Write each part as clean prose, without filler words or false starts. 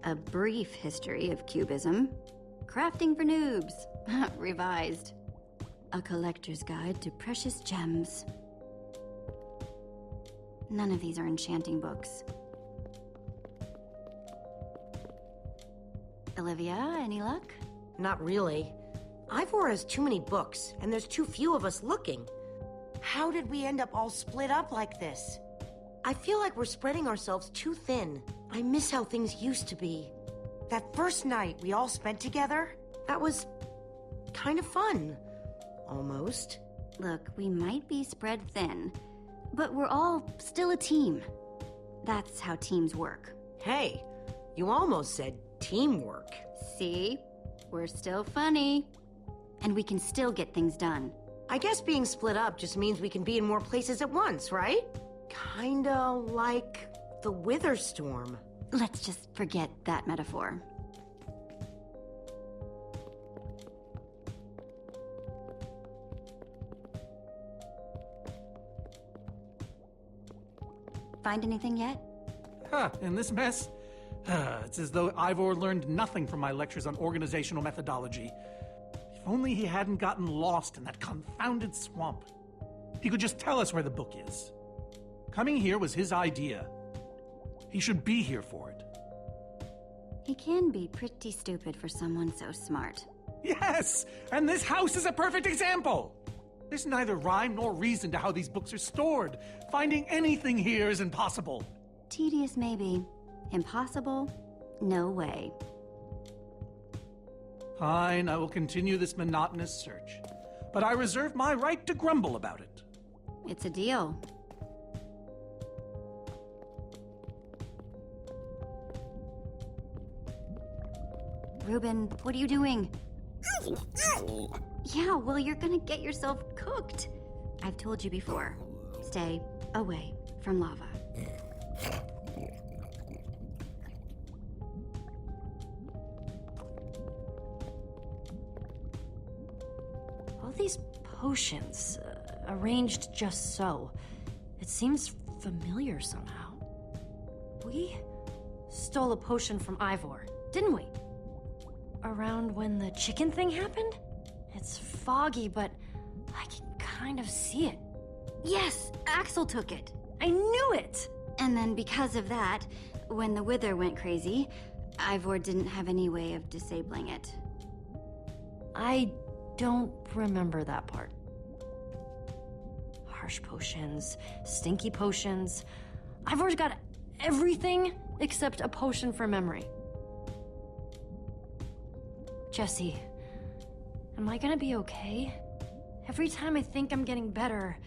A Brief History of Cubism, Crafting for Noobs, revised, A Collector's Guide to Precious Gems. None of these are enchanting books. Olivia, any luck? Not really. Ivor has too many books, and there's too few of us looking. How did we end up all split up like this? I feel like we're spreading ourselves too thin. I miss how things used to be. That first night we all spent together, that was kind of fun. Almost. Look, we might be spread thin, but we're all still a team. That's how teams work. Hey, you almost said teamwork. See? We're still funny. And we can still get things done. I guess being split up just means we can be in more places at once, right? Kinda like the Wither Storm. Let's just forget that metaphor. Find anything yet? In this mess? It's as though Ivor learned nothing from my lectures on organizational methodology. If only he hadn't gotten lost in that confounded swamp. He could just tell us where the book is. Coming here was his idea. He should be here for it. He can be pretty stupid for someone so smart. Yes! And this house is a perfect example! There's neither rhyme nor reason to how these books are stored. Finding anything here is impossible. Tedious, maybe. Impossible? No way. Fine, I will continue this monotonous search. But I reserve my right to grumble about it. It's a deal. Reuben, what are you doing? Yeah, well, you're gonna get yourself cooked. I've told you before. Stay away from lava. All these potions, arranged just so. It seems familiar somehow. We stole a potion from Ivor, didn't we? Around when the chicken thing happened? It's foggy, but I can kind of see it. Yes, Axel took it. I knew it! And then because of that, when the Wither went crazy, Ivor didn't have any way of disabling it. I don't remember that part. Harsh potions, stinky potions. Ivor's got everything except a potion for memory. Jesse, am I gonna be okay? Every time I think I'm getting better,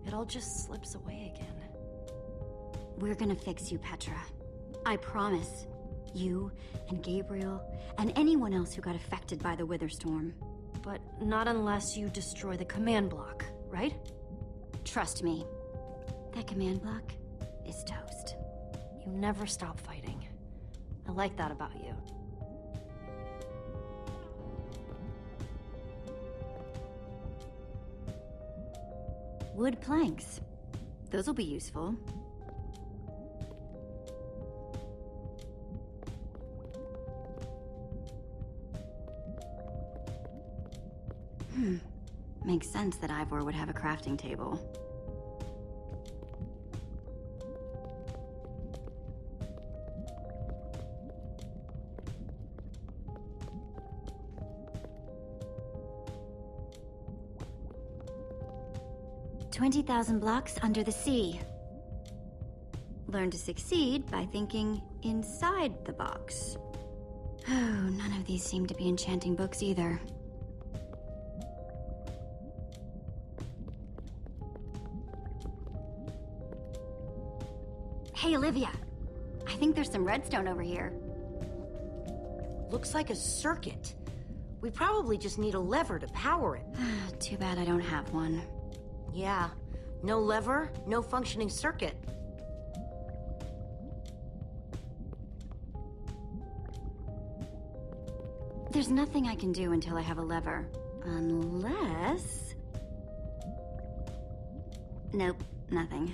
it all just slips away again. We're gonna fix you, Petra. I promise. You and Gabriel and anyone else who got affected by the Wither Storm. But not unless you destroy the command block, right? Trust me. That command block is toast. You never stop fighting. I like that about you. Wood planks. Those will be useful. Makes sense that Ivor would have a crafting table. "20,000 blocks under the sea. Learn to succeed by thinking inside the box." Oh, none of these seem to be enchanting books either. Hey, Olivia. I think there's some redstone over here. Looks like a circuit. We probably just need a lever to power it. Too bad I don't have one. Yeah, no lever, no functioning circuit. There's nothing I can do until I have a lever. Unless... Nope, nothing.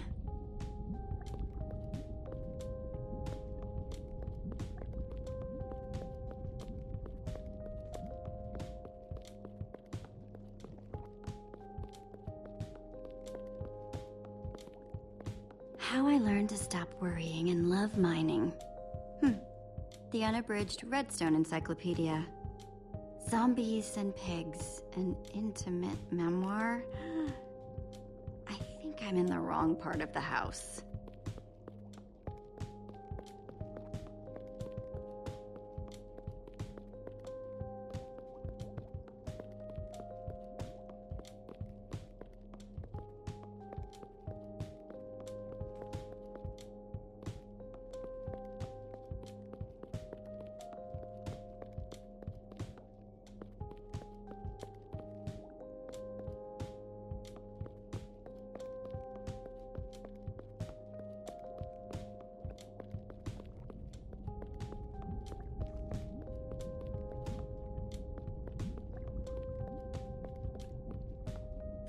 How I Learned to Stop Worrying and Love Mining. The Unabridged Redstone Encyclopedia. Zombies and Pigs, an intimate memoir. I think I'm in the wrong part of the house.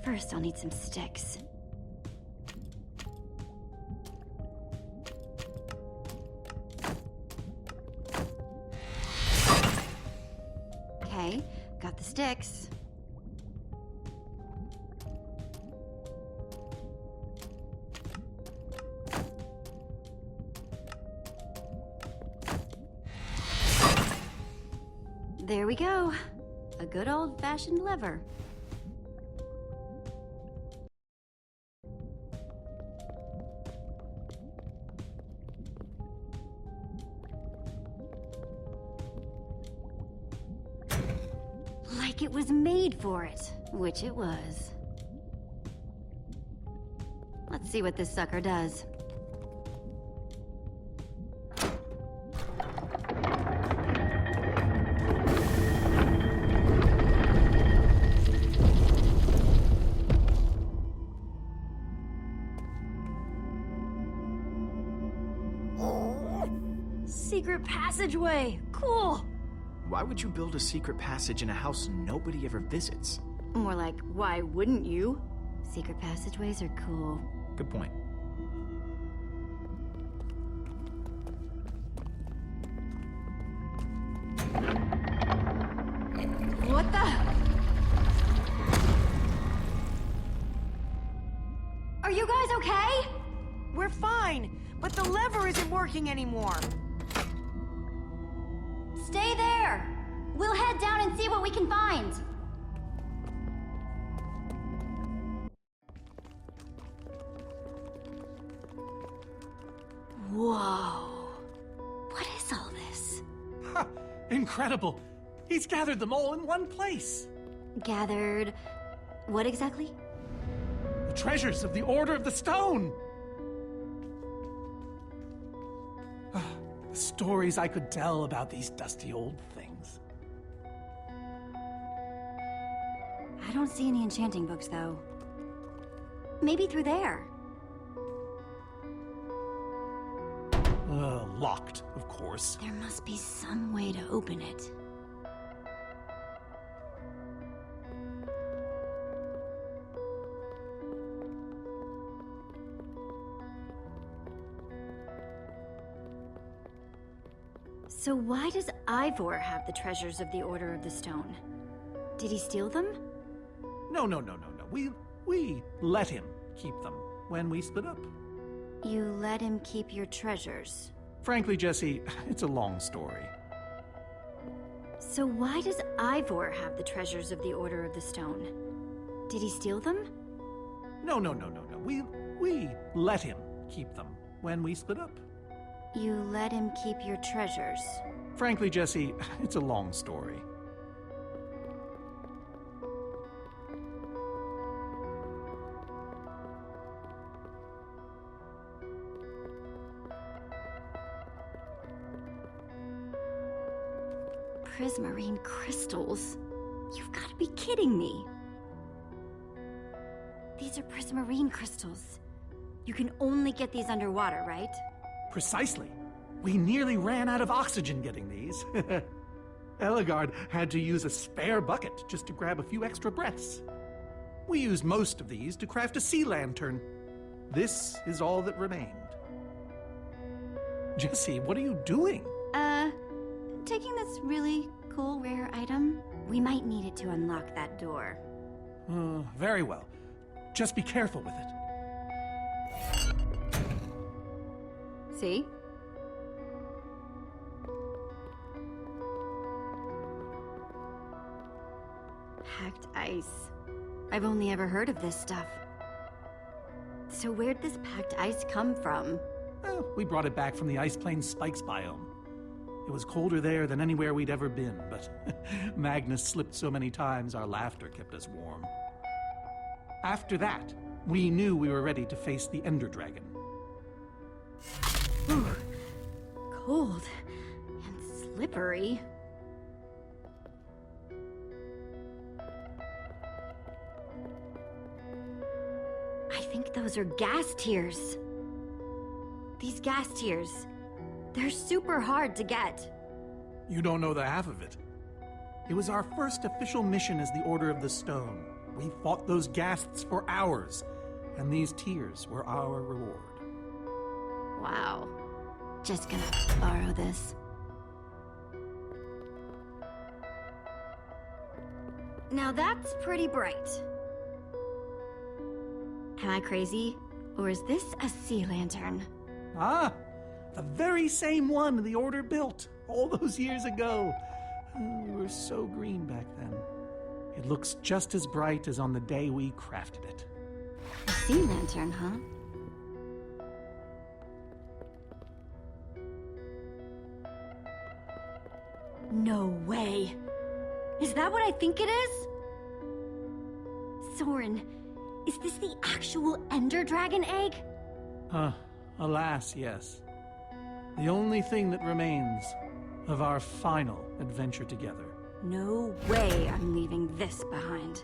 First, I'll need some sticks. Okay, got the sticks. There we go. A good old-fashioned lever. Like it was made for it, which it was. Let's see what this sucker does. Secret passageway! Cool! Why would you build a secret passage in a house nobody ever visits? More like, why wouldn't you? Secret passageways are cool. Good point. What the? Are you guys okay? We're fine, but the lever isn't working anymore. Stay there! We'll head down and see what we can find. Whoa. What is all this? Ha! Incredible! He's gathered them all in one place. Gathered... what exactly? The treasures of the Order of the Stone! The stories I could tell about these dusty old things. I don't see any enchanting books, though. Maybe through there. Locked, of course. There must be some way to open it. So why does Ivor have the treasures of the Order of the Stone? Did he steal them? No. We let him keep them when we split up. You let him keep your treasures. Frankly, Jesse, it's a long story. So why does Ivor have the treasures of the Order of the Stone? Did he steal them? No. We let him keep them when we split up. You let him keep your treasures. Frankly, Jesse, it's a long story. Prismarine crystals? You've got to be kidding me. These are prismarine crystals. You can only get these underwater, right? Precisely. We nearly ran out of oxygen getting these. Ellegaard had to use a spare bucket just to grab a few extra breaths. We used most of these to craft a sea lantern. This is all that remained. Jesse, what are you doing? Taking this really cool rare item. We might need it to unlock that door. Very well. Just be careful with it. See? Packed ice. I've only ever heard of this stuff. So where'd this packed ice come from? Well, we brought it back from the Ice Plains Spikes biome. It was colder there than anywhere we'd ever been, but Magnus slipped so many times our laughter kept us warm. After that, we knew we were ready to face the Ender Dragon. Ooh, cold and slippery. I think those are gas tears. These gas tears, they're super hard to get. You don't know the half of it. It was our first official mission as the Order of the Stone. We fought those ghasts for hours, and these tears were our reward. Wow. Just gonna borrow this. Now that's pretty bright. Am I crazy? Or is this a sea lantern? Ah, the very same one the Order built all those years ago. Oh, we were so green back then. It looks just as bright as on the day we crafted it. A sea lantern, huh? No way. Is that what I think it is? Soren, is this the actual Ender Dragon egg? Alas, yes. The only thing that remains of our final adventure together. No way I'm leaving this behind.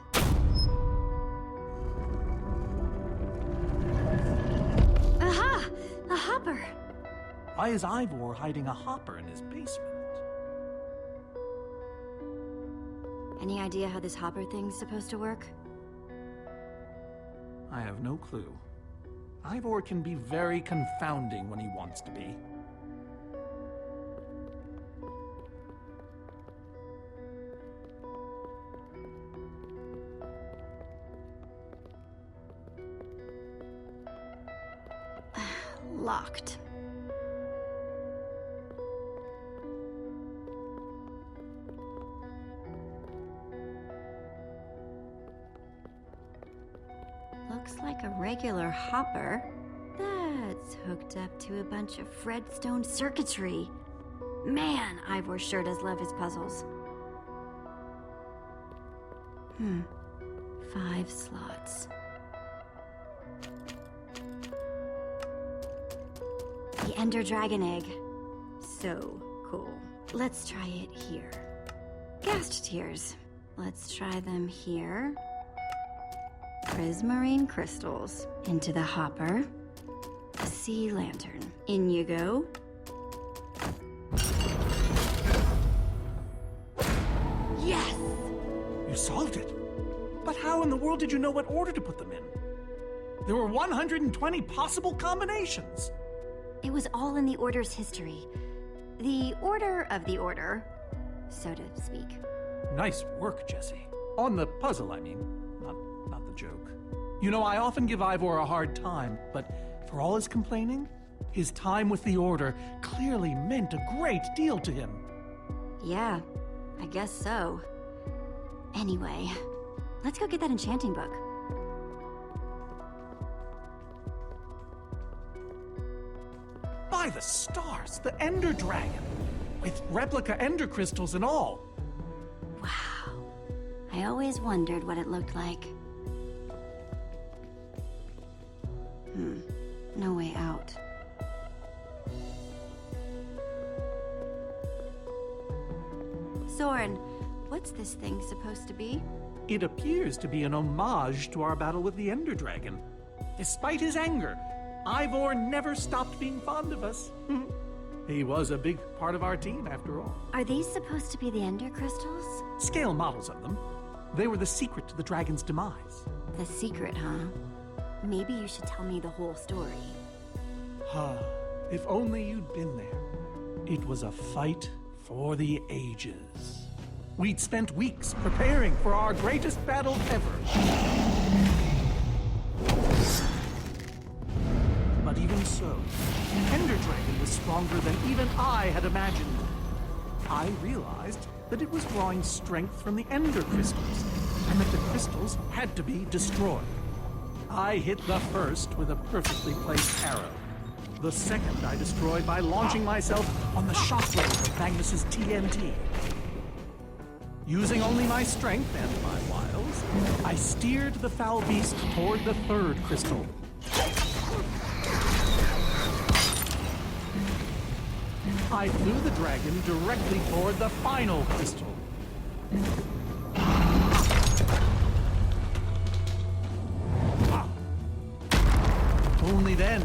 Aha! A hopper! Why is Ivor hiding a hopper in his basement? Any idea how this hopper thing's supposed to work? I have no clue. Ivor can be very confounding when he wants to be. Locked. Looks like a regular hopper. That's hooked up to a bunch of Fredstone circuitry. Man, Ivor sure does love his puzzles. 5 slots. The Ender Dragon egg. So cool. Let's try it here. Ghast tears. Let's try them here. Prismarine crystals. Into the hopper. A sea lantern. In you go. Yes! You solved it! But how in the world did you know what order to put them in? There were 120 possible combinations! It was all in the Order's history. The Order of the Order, so to speak. Nice work, Jesse. On the puzzle, I mean. Not the joke. You know, I often give Ivor a hard time, but for all his complaining, his time with the Order clearly meant a great deal to him. Yeah, I guess so. Anyway, let's go get that enchanting book. By the stars, the Ender Dragon! With replica Ender crystals and all! Wow. I always wondered what it looked like. No way out. Soren, what's this thing supposed to be? It appears to be an homage to our battle with the Ender Dragon. Despite his anger, Ivor never stopped being fond of us. He was a big part of our team, after all. Are these supposed to be the Ender crystals? Scale models of them. They were the secret to the dragon's demise. The secret, huh? Maybe you should tell me the whole story. If only you'd been there. It was a fight for the ages. We'd spent weeks preparing for our greatest battle ever. But But even so, the Ender Dragon was stronger than even I had imagined. I realized that it was drawing strength from the Ender crystals, and that the crystals had to be destroyed. I hit the first with a perfectly placed arrow. The second I destroyed by launching myself on the shockwave of Magnus's TNT. Using only my strength and my wiles, I steered the foul beast toward the third crystal. I flew the dragon directly toward the final crystal. Only then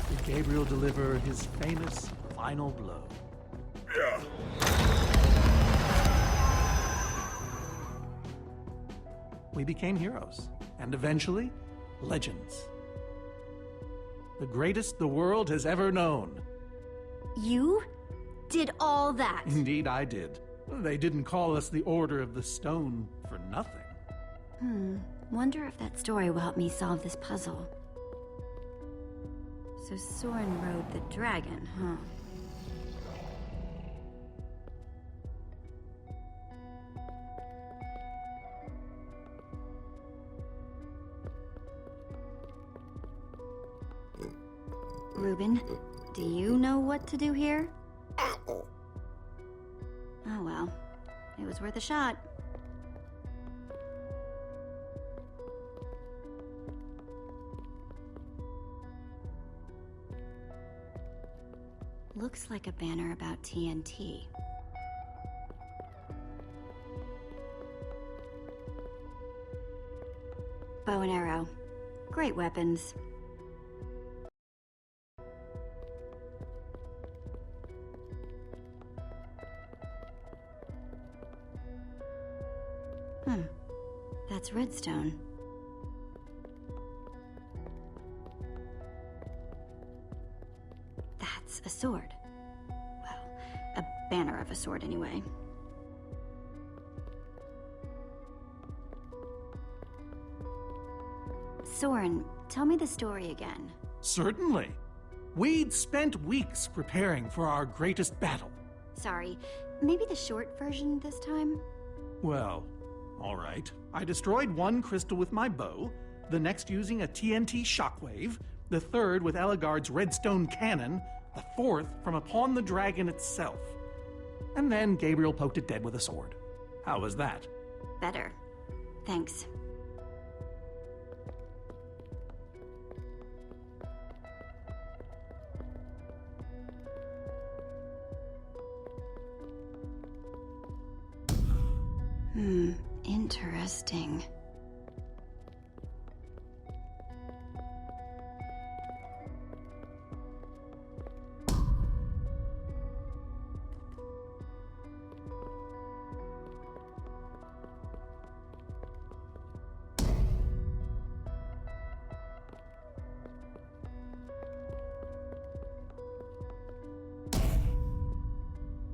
did Gabriel deliver his famous final blow. We became heroes, and eventually, legends. The greatest the world has ever known. You did all that? Indeed, I did. They didn't call us the Order of the Stone for nothing. Wonder if that story will help me solve this puzzle. So Soren rode the dragon, huh? Reuben, do you know what to do here? Oh well, it was worth a shot. Looks like a banner about TNT. Bow and arrow. Great weapons. That's redstone. That's a sword. Well, a banner of a sword anyway. Soren, tell me the story again. Certainly. We'd spent weeks preparing for our greatest battle. Sorry, maybe the short version this time? Well, all right. I destroyed one crystal with my bow, the next using a TNT shockwave, the third with Ellegaard's redstone cannon, the fourth from upon the dragon itself. And then Gabriel poked it dead with a sword. How was that? Better. Thanks. Interesting.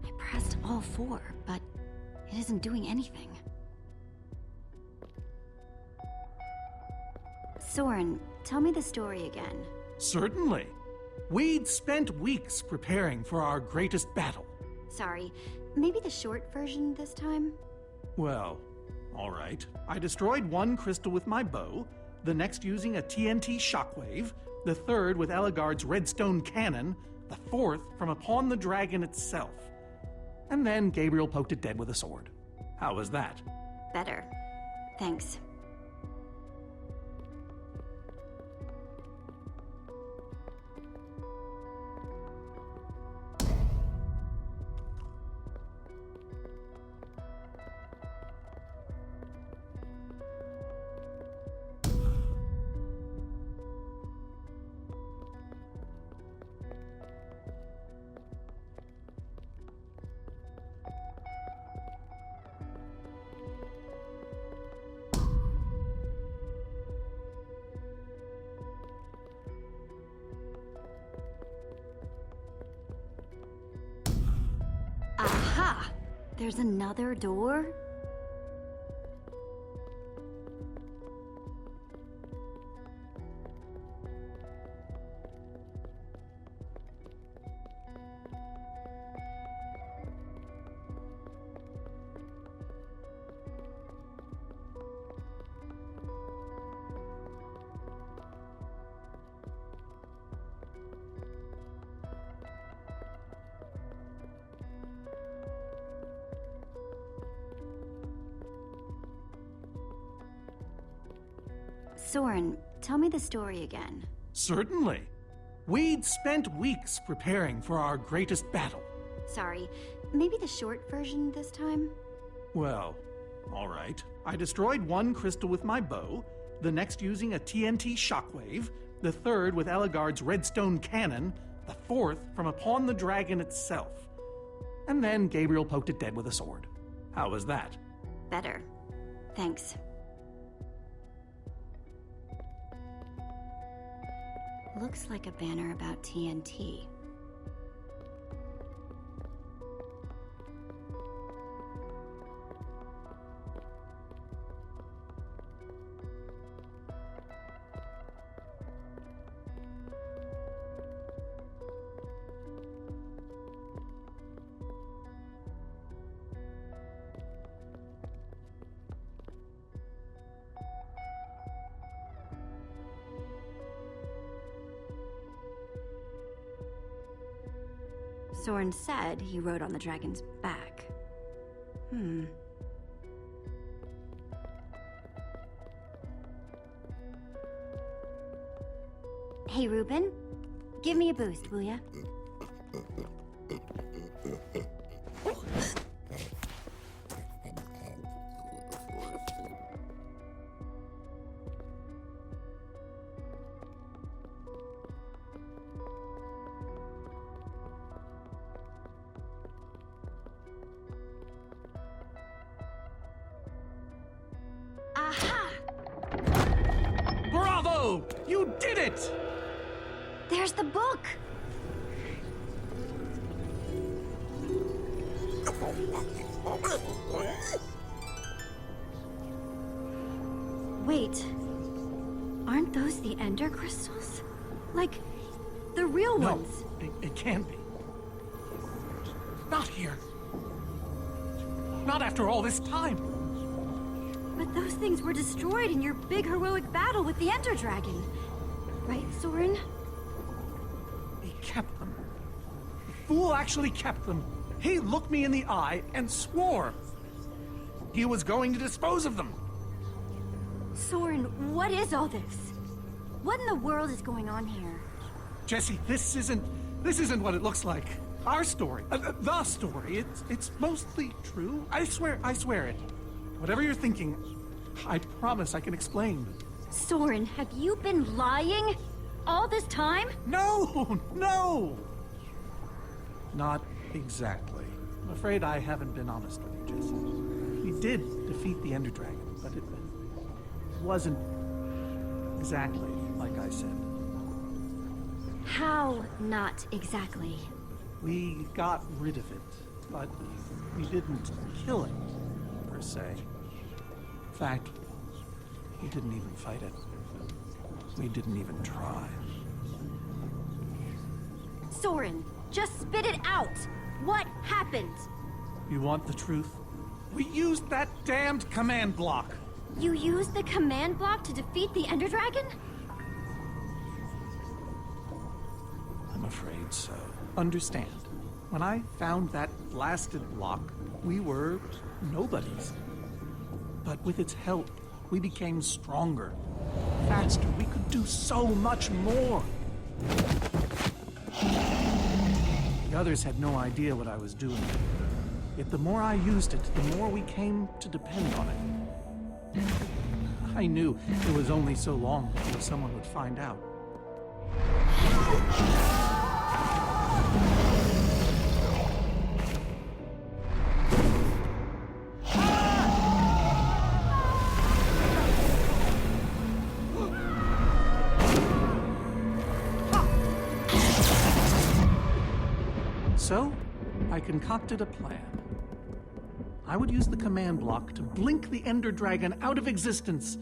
I pressed all four, but it isn't doing anything. Soren, tell me the story again. Certainly. We'd spent weeks preparing for our greatest battle. Sorry, maybe the short version this time? Well, all right. I destroyed one crystal with my bow, the next using a TNT shockwave, the third with Ellegaard's redstone cannon, the fourth from upon the dragon itself. And then Gabriel poked it dead with a sword. How was that? Better. Thanks. Aha! There's another door? Soren, tell me the story again. Certainly. We'd spent weeks preparing for our greatest battle. Sorry, maybe the short version this time? Well, all right. I destroyed one crystal with my bow, the next using a TNT shockwave, the third with Ellegaard's redstone cannon, the fourth from upon the dragon itself. And then Gabriel poked it dead with a sword. How was that? Better. Thanks. Looks like a banner about TNT. Soren said he rode on the dragon's back. Hey, Ruben. Give me a boost, will ya? Aha! Bravo! You did it! There's the book! Wait. Aren't those the Ender crystals? Like, the real No, ones? it can't be. Not here. Not after all this time. But those things were destroyed in your big heroic battle with the Ender Dragon. Right, Soren? He kept them. The fool actually kept them. He looked me in the eye and swore he was going to dispose of them. Soren, what is all this? What in the world is going on here? Jesse, this isn't what it looks like. Our story, the story, it's mostly true. I swear it. Whatever you're thinking, I promise I can explain. Soren, have you been lying all this time? No! Not exactly. I'm afraid I haven't been honest with you, Jesse. We did defeat the Ender Dragon, but it wasn't exactly like I said. How not exactly? We got rid of it, but we didn't kill it, per se. In fact, we didn't even fight it. We didn't even try. Soren, just spit it out! What happened? You want the truth? We used that damned command block! You used the command block to defeat the Ender Dragon? I'm afraid so. Understand, when I found that blasted block, we were nobodies. But with its help, we became stronger, faster. We could do so much more. The others had no idea what I was doing. Yet the more I used it, the more we came to depend on it. I knew it was only so long before someone would find out. So, I concocted a plan. I would use the command block to blink the Ender Dragon out of existence.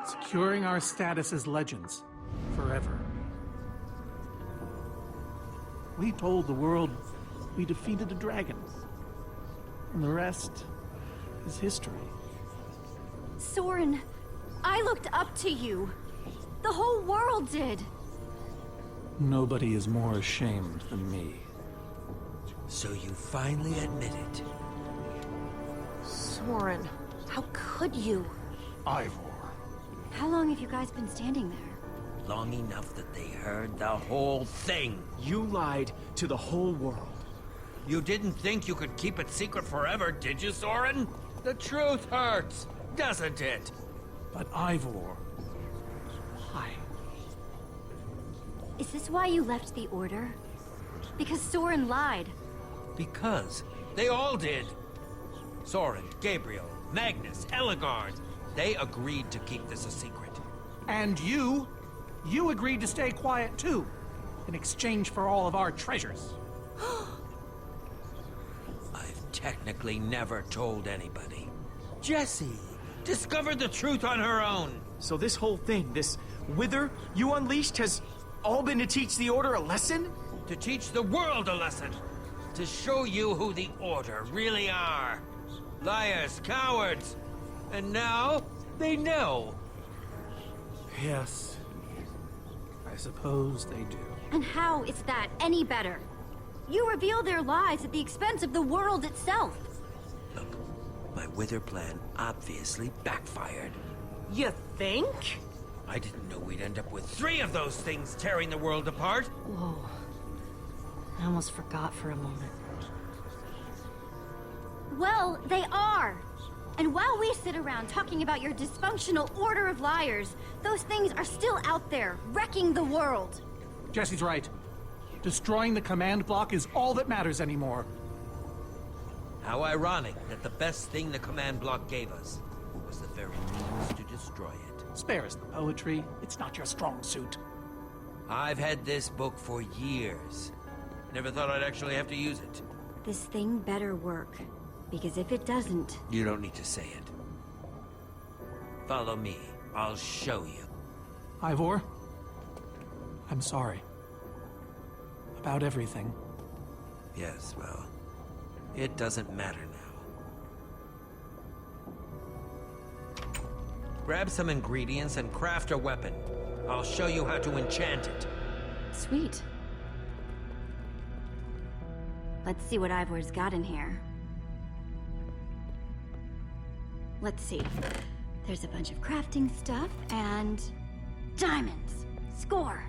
Securing our status as legends forever. We told the world we defeated a dragon. And the rest is history. Soren, I looked up to you. The whole world did. Nobody is more ashamed than me. So you finally admit it. Soren, how could you? Ivor. How long have you guys been standing there? Long enough that they heard the whole thing. You lied to the whole world. You didn't think you could keep it secret forever, did you, Soren? The truth hurts, doesn't it? But Ivor... Why? Is this why you left the Order? Because Soren lied. Because they all did. Soren, Gabriel, Magnus, Ellegaard. They agreed to keep this a secret. And you agreed to stay quiet too, in exchange for all of our treasures. I've technically never told anybody. Jessie discovered the truth on her own. So this whole thing, this wither you unleashed, has all been to teach the Order a lesson? To teach the world a lesson. To show you who the Order really are. Liars, cowards. And now, they know. Yes. I suppose they do. And how is that any better? You reveal their lies at the expense of the world itself. Look, my wither plan obviously backfired. You think? I didn't know we'd end up with 3 of those things tearing the world apart. Whoa. I almost forgot for a moment. Well, they are. And while we sit around talking about your dysfunctional Order of Liars, those things are still out there, wrecking the world. Jessie's right. Destroying the command block is all that matters anymore. How ironic that the best thing the command block gave us was the very means to destroy it. Spare us the poetry. It's not your strong suit. I've had this book for years. Never thought I'd actually have to use it. This thing better work. Because if it doesn't... You don't need to say it. Follow me. I'll show you. Ivor, I'm sorry. About everything. Yes, well, it doesn't matter now. Grab some ingredients and craft a weapon. I'll show you how to enchant it. Sweet. Let's see what Ivor's got in here. Let's see. There's a bunch of crafting stuff and... diamonds! Score!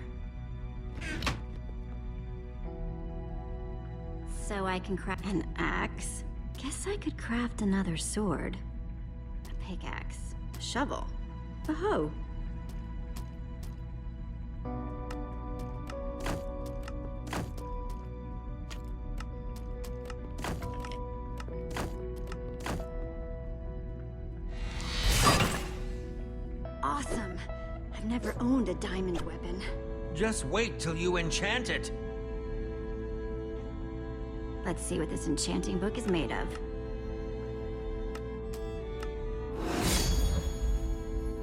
So I can craft an axe. Guess I could craft another sword. A pickaxe. A shovel. A hoe. Awesome. I've never owned a diamond weapon. Just wait till you enchant it. Let's see what this enchanting book is made of.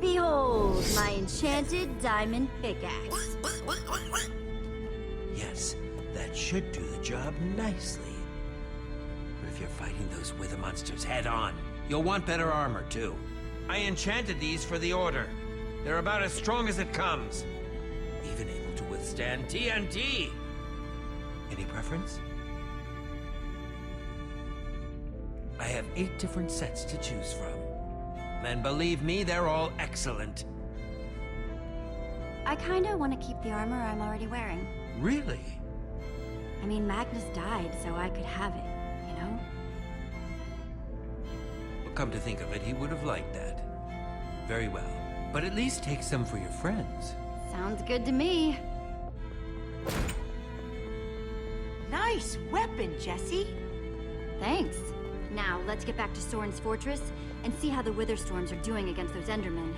Behold, my enchanted diamond pickaxe. Yes, that should do the job nicely. But if you're fighting those wither monsters head on, you'll want better armor too. I enchanted these for the Order. They're about as strong as it comes. Even able to withstand TNT. Any preference? I have 8 different sets to choose from. And believe me, they're all excellent. I kinda want to keep the armor I'm already wearing. Really? I mean, Magnus died, so I could have it, you know? Well, come to think of it, he would have liked that. Very well. But at least take some for your friends. Sounds good to me. Nice weapon, Jessie. Thanks. Now, let's get back to Soren's fortress and see how the Witherstorms are doing against those Endermen.